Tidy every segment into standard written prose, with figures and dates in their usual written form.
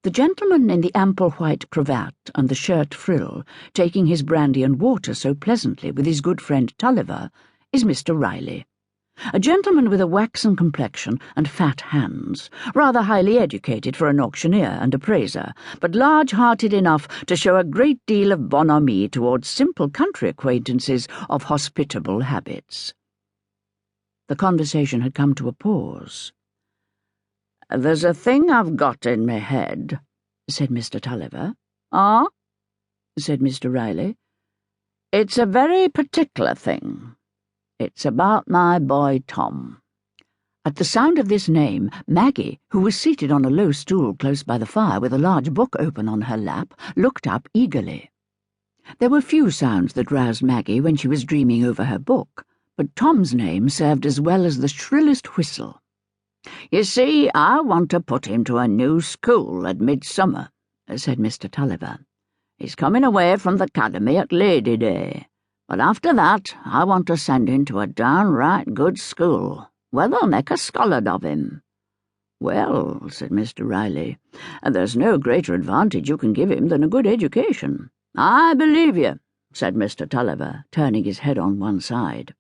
The gentleman in the ample white cravat and the shirt frill, taking his brandy and water so pleasantly with his good friend Tulliver, is Mr. Riley. A gentleman with a waxen complexion and fat hands, rather highly educated for an auctioneer and appraiser, but large-hearted enough to show a great deal of bonhomie towards simple country acquaintances of hospitable habits. The conversation had come to a pause. "There's a thing I've got in my head," said Mr. Tulliver. "Ah?" said Mr. Riley. "It's a very particular thing. It's about my boy Tom." At the sound of this name, Maggie, who was seated on a low stool close by the fire with a large book open on her lap, looked up eagerly. There were few sounds that roused Maggie when she was dreaming over her book, but Tom's name served as well as the shrillest whistle. "You see, I want to put him to a new school at midsummer," said Mr. Tulliver. "He's coming away from the academy at Lady Day, but after that I want to send him to a downright good school, where they'll make a scholar of him." "Well," said Mr. Riley, "there's no greater advantage you can give him than a good education." "I believe you," said Mr. Tulliver, turning his head on one side.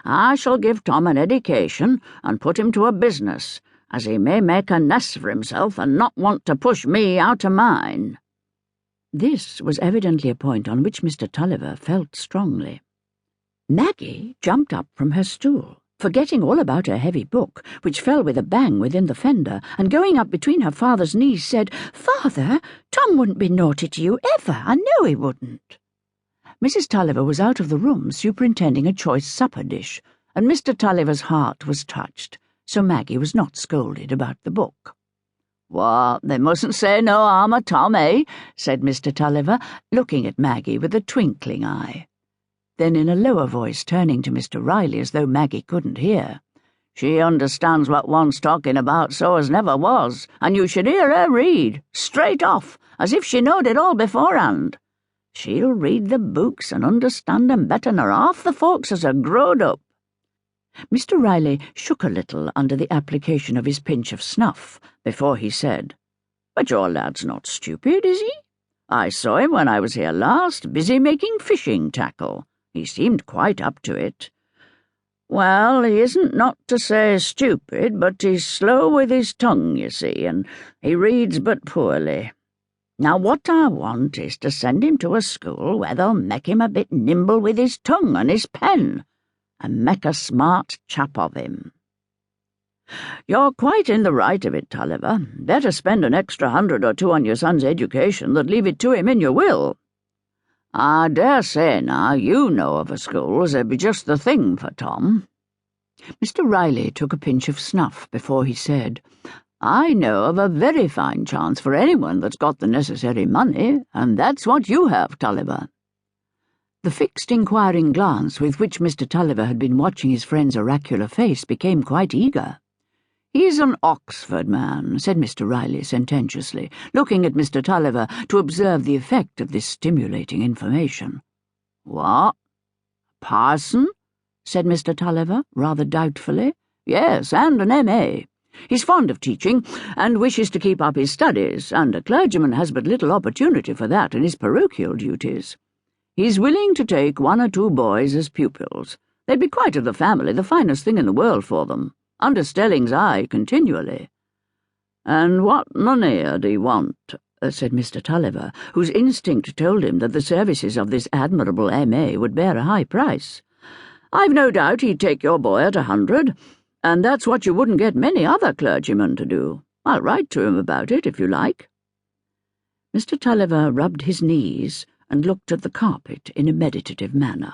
"I shall give Tom an education and put him to a business, as he may make a nest for himself and not want to push me out of mine." This was evidently a point on which Mr. Tulliver felt strongly. Maggie jumped up from her stool, forgetting all about her heavy book, which fell with a bang within the fender, and going up between her father's knees said, "Father, Tom wouldn't be naughty to you ever, I know he wouldn't." Mrs. Tulliver was out of the room superintending a choice supper dish, and Mr. Tulliver's heart was touched, so Maggie was not scolded about the book. "What, they mustn't say no harm of Tom, eh?" said Mr. Tulliver, looking at Maggie with a twinkling eye. Then in a lower voice, turning to Mr. Riley as though Maggie couldn't hear, "She understands what one's talking about so as never was, and you should hear her read, straight off, as if she knowed it all beforehand. She'll read the books and understand 'em better nor half the folks as are growed up." Mr. Riley shook a little under the application of his pinch of snuff before he said, "But your lad's not stupid, is he? I saw him when I was here last, busy making fishing tackle. He seemed quite up to it." "Well, he isn't not to say stupid, but he's slow with his tongue, you see, and he reads but poorly. Now what I want is to send him to a school where they'll make him a bit nimble with his tongue and his pen, and make a smart chap of him." "You're quite in the right of it, Tulliver. Better spend an extra 100 or 2 on your son's education than leave it to him in your will. I dare say now you know of a school as'd be just the thing for Tom." Mr. Riley took a pinch of snuff before he said, "I know of a very fine chance for anyone that's got the necessary money, and that's what you have, Tulliver." The fixed inquiring glance with which Mr. Tulliver had been watching his friend's oracular face became quite eager. "He's an Oxford man," said Mr. Riley sententiously, looking at Mr. Tulliver to observe the effect of this stimulating information. "What? Parson?" said Mr. Tulliver, rather doubtfully. "Yes, and an M.A. He's fond of teaching, and wishes to keep up his studies, and a clergyman has but little opportunity for that in his parochial duties. He's willing to take 1 or 2 boys as pupils. They'd be quite of the family, the finest thing in the world for them, under Stelling's eye continually." "And what money do he want?" said Mr. Tulliver, whose instinct told him that the services of this admirable M.A. would bear a high price. "I've no doubt he'd take your boy at 100, and that's what you wouldn't get many other clergymen to do. I'll write to him about it, if you like." Mr. Tulliver rubbed his knees and looked at the carpet in a meditative manner.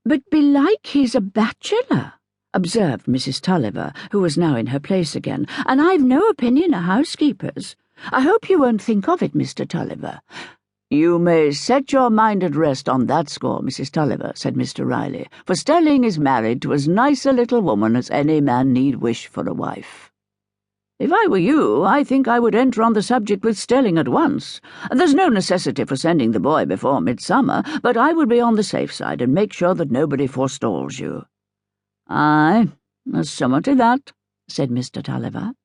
"But belike he's a bachelor," observed Mrs. Tulliver, who was now in her place again, "and I've no opinion of housekeepers. I hope you won't think of it, Mr. Tulliver." "You may set your mind at rest on that score, Mrs. Tulliver," said Mr. Riley, "for Stelling is married to as nice a little woman as any man need wish for a wife. If I were you, I think I would enter on the subject with Stelling at once. There's no necessity for sending the boy before midsummer, but I would be on the safe side and make sure that nobody forestalls you." "Aye, there's summat to that," said Mr. Tulliver.